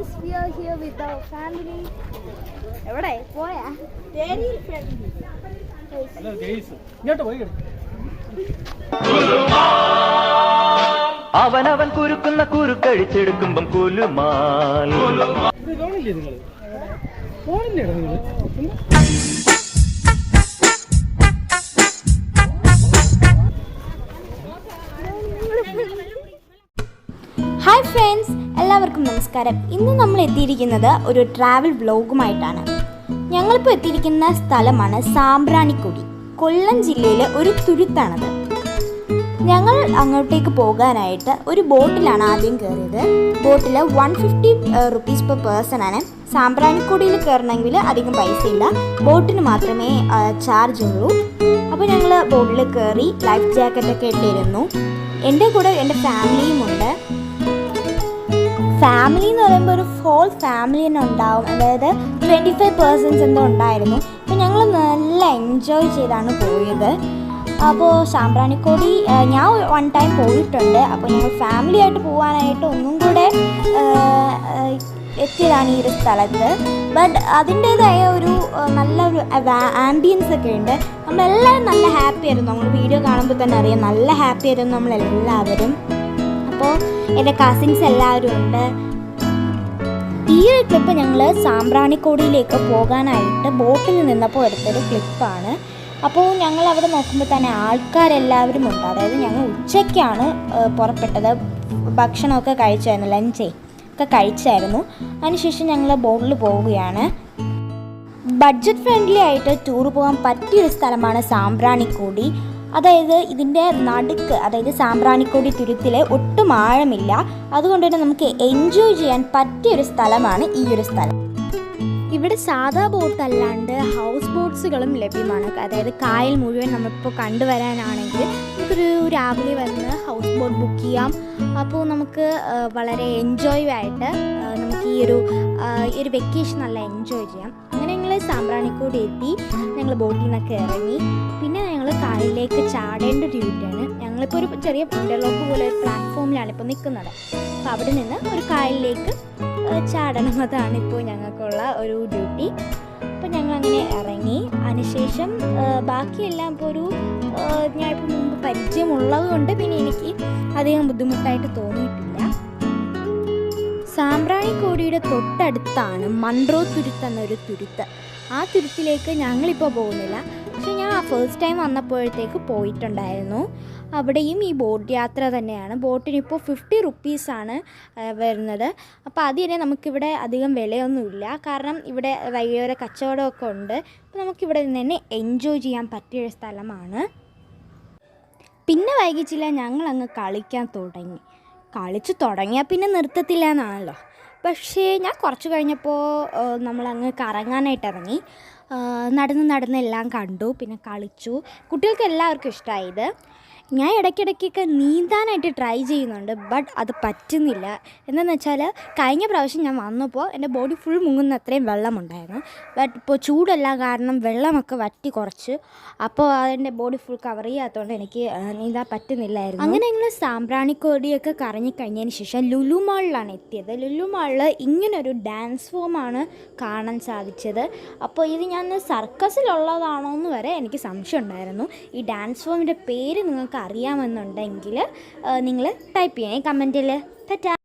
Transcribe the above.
guys, we are here with our family. എവിടെ പോയാ? Very friendly. Hello guys. ഇങ്ങോട്ട് പോയി. അവനവൻ കുരുക്കുന്ന കുരുക്കഴിച്ചെടുക്കുമ്പം കുലുമാൽ. ഇത് ഫോണില്ലേ നിങ്ങൾ? ഫോണില്ലേ നിങ്ങൾ? ഹായ് ഫ്രണ്ട്സ്, എല്ലാവർക്കും നമസ്കാരം. ഇന്ന് നമ്മൾ എത്തിയിരിക്കുന്നത് ഒരു ട്രാവൽ വ്ലോഗുമായിട്ടാണ്. ഞങ്ങളിപ്പോൾ എത്തിയിരിക്കുന്ന സ്ഥലമാണ് സാമ്പ്രാണിക്കൊടി. കൊല്ലം ജില്ലയിലെ ഒരു തുരുത്താണത്. ഞങ്ങൾ അങ്ങോട്ടേക്ക് പോകാനായിട്ട് ഒരു ബോട്ടിലാണ് ആദ്യം കയറിയത്. ബോട്ടിൽ 150 റുപ്പീസ് പെർ പേഴ്സൺ ആണ്. സാമ്പ്രാണിക്കൊടിയിൽ കയറണമെങ്കിൽ അധികം പൈസ ഇല്ല, ബോട്ടിന് മാത്രമേ ചാർജ് ഉള്ളൂ. അപ്പോൾ ഞങ്ങൾ ബോട്ടിൽ കയറി ലൈഫ് ജാക്കറ്റൊക്കെ ഇട്ടിരുന്നു. എൻ്റെ കൂടെ എൻ്റെ ഫാമിലിയും ഉണ്ട്. ഫാമിലി എന്ന് പറയുമ്പോൾ ഒരു ഹോൾ ഫാമിലി തന്നെ ഉണ്ടാവും, അതായത് 25 പേഴ്സൺസ് എന്തോ ഉണ്ടായിരുന്നു. അപ്പോൾ ഞങ്ങൾ നല്ല എൻജോയ് ചെയ്താണ് പോയത്. അപ്പോൾ സാമ്പ്രാണിക്കൊടി ഞാൻ 1 ടൈം പോയിട്ടുണ്ട്. അപ്പോൾ ഞങ്ങൾ ഫാമിലി ആയിട്ട് പോകാനായിട്ട് ഒന്നും കൂടെ എത്തിയതാണ് ഈ ഒരു സ്ഥലത്ത്. ബട്ട് അതിൻ്റേതായ ഒരു നല്ലൊരു ആംബിയൻസ് ഒക്കെ ഉണ്ട്. നമ്മളെല്ലാവരും നല്ല ഹാപ്പി ആയിരുന്നു. നമ്മൾ വീഡിയോ കാണുമ്പോൾ തന്നെ അറിയാം, നല്ല ഹാപ്പി ആയിരുന്നു നമ്മളെല്ലാവരും. അപ്പോൾ എൻ്റെ കസിൻസ് എല്ലാവരും ഉണ്ട്. ഈ ഒരു ക്ലിപ്പ് ഞങ്ങൾ സാമ്പ്രാണിക്കൊടിയിലേക്ക് പോകാനായിട്ട് ബോട്ടിൽ നിന്നപ്പോൾ എടുത്തൊരു ക്ലിപ്പാണ്. അപ്പോൾ ഞങ്ങൾ അവിടെ നോക്കുമ്പോൾ തന്നെ ആൾക്കാരെല്ലാവരും ഉണ്ട്. അതായത് ഞങ്ങൾ ഉച്ചയ്ക്കാണ് പുറപ്പെട്ടത്. ഭക്ഷണമൊക്കെ കഴിച്ചായിരുന്നു, ലഞ്ച് ഒക്കെ കഴിച്ചായിരുന്നു. അതിനുശേഷം ഞങ്ങൾ ബോട്ടിൽ പോവുകയാണ്. ബഡ്ജറ്റ് ഫ്രണ്ട്ലി ആയിട്ട് ടൂർ പോകാൻ പറ്റിയൊരു സ്ഥലമാണ് സാമ്പ്രാണിക്കൊടി. അതായത് ഇതിൻ്റെ നടുക്ക്, അതായത് സാമ്പ്രാണിക്കൊടി തുരുത്തിൽ ഒട്ടും ആഴമില്ല. അതുകൊണ്ട് തന്നെ നമുക്ക് എൻജോയ് ചെയ്യാൻ പറ്റിയൊരു സ്ഥലമാണ് ഈ ഒരു സ്ഥലം. ഇവിടെ സാധാ ബോട്ട് അല്ലാണ്ട് ഹൗസ് ബോട്ട്സുകളും ലഭ്യമാണ്. അതായത് കായൽ മുഴുവൻ നമ്മളിപ്പോൾ കണ്ടുവരാനാണെങ്കിൽ നമുക്കൊരു രാവിലെ വന്ന് ഹൗസ് ബോട്ട് ബുക്ക് ചെയ്യാം. അപ്പോൾ നമുക്ക് വളരെ എൻജോയ് ആയിട്ട് നമുക്ക് ഈ ഒരു വെക്കേഷൻ നല്ല എൻജോയ് ചെയ്യാം. അങ്ങനെ ഞങ്ങൾ സാമ്പ്രാണിക്കൊടി എത്തി. ഞങ്ങൾ ബോട്ടിൽ നിന്നൊക്കെ ഇറങ്ങി. പിന്നെ ഞങ്ങൾ കായലിലേക്ക് ചാടേണ്ട ഡ്യൂട്ടിയാണ്. ഞങ്ങളിപ്പോൾ ഒരു ചെറിയ ഇൻ്റർലോക്ക് പോലെ ഒരു പ്ലാറ്റ്ഫോമിലാണ് ഇപ്പോൾ നിൽക്കുന്നത്. അപ്പോൾ അവിടെ നിന്ന് ഒരു കായലിലേക്ക് ചാടണം. അതാണിപ്പോൾ ഞങ്ങൾക്കുള്ള ഒരു ഡ്യൂട്ടി. അപ്പോൾ ഞങ്ങളങ്ങനെ ഇറങ്ങി. അതിനുശേഷം ബാക്കിയെല്ലാം ഇപ്പോൾ ഞാനിപ്പോൾ മുമ്പ് പരിചയമുള്ളത് കൊണ്ട് പിന്നെ എനിക്ക് അധികം ബുദ്ധിമുട്ടായിട്ട് തോന്നിയിട്ടില്ല. സാമ്പ്രാണിക്കൊടിയുടെ തൊട്ടടുത്താണ് മൺട്രോ തുരുത്ത് എന്നൊരു തുരുത്ത്. ആ തുരുത്തിലേക്ക് ഞങ്ങളിപ്പോൾ പോകുന്നില്ല. പക്ഷെ ഞാൻ ഫസ്റ്റ് ടൈം വന്നപ്പോഴത്തേക്ക് പോയിട്ടുണ്ടായിരുന്നു. അവിടെയും ഈ ബോട്ട് യാത്ര തന്നെയാണ്. ബോട്ടിനിപ്പോൾ 50 റുപ്പീസാണ് വരുന്നത്. അപ്പോൾ അത് തന്നെ നമുക്കിവിടെ അധികം വിലയൊന്നുമില്ല, കാരണം ഇവിടെ വഴിയോര കച്ചവടമൊക്കെ ഉണ്ട്. അപ്പോൾ നമുക്കിവിടെ നിന്ന് തന്നെ എൻജോയ് ചെയ്യാൻ പറ്റിയൊരു സ്ഥലമാണ്. പിന്നെ വൈകിച്ചില്ല, ഞങ്ങളങ്ങ് കളിക്കാൻ തുടങ്ങി. കളിച്ചു തുടങ്ങിയാൽ പിന്നെ നിർത്തത്തില്ല എന്നാണല്ലോ. പക്ഷേ ഞാൻ കുറച്ച് കഴിഞ്ഞപ്പോൾ നമ്മളങ്ങ് കറങ്ങാനായിട്ട് ഇറങ്ങി. നടന്ന് എല്ലാം കണ്ടു, പിന്നെ കളിച്ചു. കുട്ടികൾക്ക് എല്ലാവർക്കും ഇഷ്ടമായി ഇത്. ഞാൻ ഇടയ്ക്കിടയ്ക്കൊക്കെ നീന്താനായിട്ട് ട്രൈ ചെയ്യുന്നുണ്ട്, ബട്ട് അത് പറ്റുന്നില്ല. എന്താണെന്ന് വെച്ചാൽ കഴിഞ്ഞ പ്രാവശ്യം ഞാൻ വന്നപ്പോൾ എൻ്റെ ബോഡി ഫുൾ മുങ്ങുന്ന അത്രയും വെള്ളമുണ്ടായിരുന്നു. ബട്ട് ഇപ്പോൾ ചൂടെല്ലാം കാരണം വെള്ളമൊക്കെ വറ്റി കുറച്ച്. അപ്പോൾ അതിൻ്റെ ബോഡി ഫുൾ കവർ ചെയ്യാത്തതുകൊണ്ട് എനിക്ക് നീന്താൻ പറ്റുന്നില്ലായിരുന്നു. അങ്ങനെ ഞങ്ങൾ സാമ്പ്രാണിക്കൊടിയൊക്കെ കറങ്ങിക്കഴിഞ്ഞതിന് ശേഷം ലുലു മാളിലാണ് എത്തിയത്. ലുലു മാളിൽ ഇങ്ങനൊരു ഡാൻസ് ഫോമാണ് കാണാൻ സാധിച്ചത്. അപ്പോൾ ഇത് ഞാൻ സർക്കസിലുള്ളതാണോ എന്ന് വരെ എനിക്ക് സംശയം ഉണ്ടായിരുന്നു. ഈ ഡാൻസ് ഫോമിൻ്റെ പേര് നിങ്ങൾക്ക് അറിയാമെന്നുണ്ടെങ്കിൽ നിങ്ങൾ ടൈപ്പ് ചെയ്യണേ കമൻറ്റിൽ. ടാറ്റാ.